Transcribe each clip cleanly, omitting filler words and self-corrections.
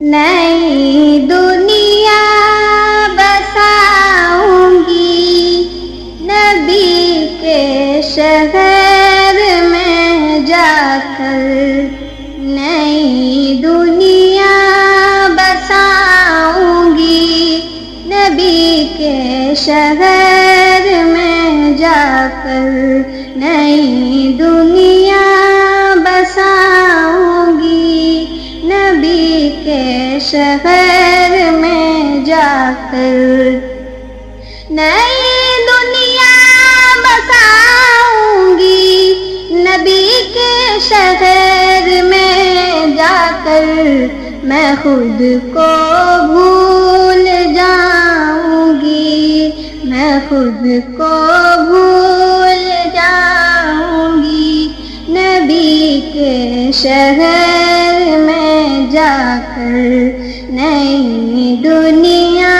نئی دنیا بساؤں گی نبی کے شہر میں جا کر، نئی دنیا بساؤں گی نبی کے شہر میں جا کر، نئی دنیا بساؤں گی نبی کے شہر میں جا کر، نئی دنیا بساؤں گی نبی کے شہر میں جا کر، میں خود کو بھول جاؤں گی، میں خود کو بھول جاؤں گی نبی کے شہر میں جا کر، نئی دنیا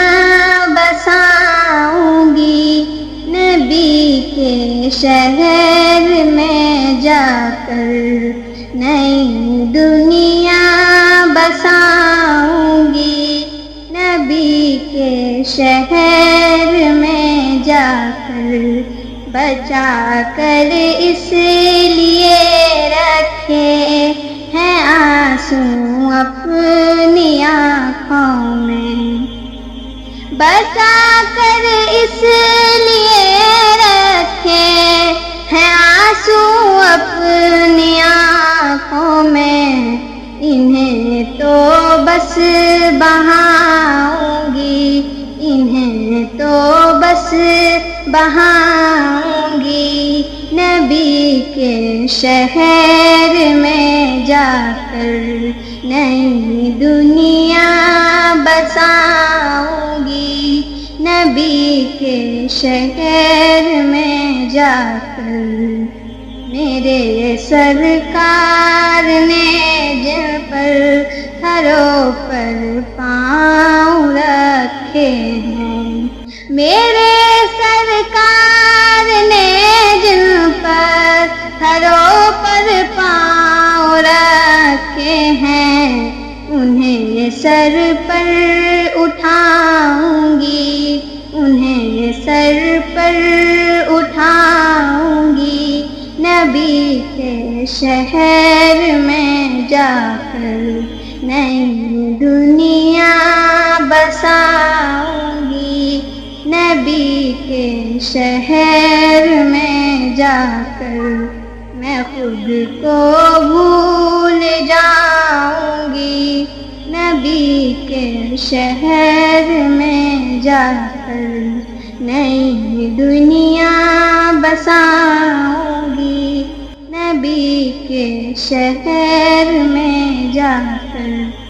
بساؤں گی نبی کے شہر میں جا کر، نئی دنیا بساؤں گی نبی کے شہر میں جا کر، بچا کر اس لیے رکھے ہیں آنسو اپنی آنکھوں میں، بچا کر اس لیے رکھے ہیں آنسو اپنی آنکھوں میں، انہیں تو بس بہاؤں گی، انہیں تو بس بہاؤں گی نبی کے شہر میں جا کر، نئی دنیا بساؤں گی نبی کے شہر میں جا کر، میرے سرکار نے جن پر گھروں پر پاؤں رکھے ہیں، میرے سرکار نے جن پر گھروں پر پاؤں رکھے ہیں، انہیں سر پر اٹھاؤں گی، انہیں سر پر اٹھاؤں گی نبی کے شہر میں جا کر، نئی دنیا بساؤں گی نبی کے شہر میں جا کر، میں خود کو بھول جاؤں گی نبی کے شہر میں جا کر، نئی دنیا بساؤں گی نبی کے شہر میں جا کر۔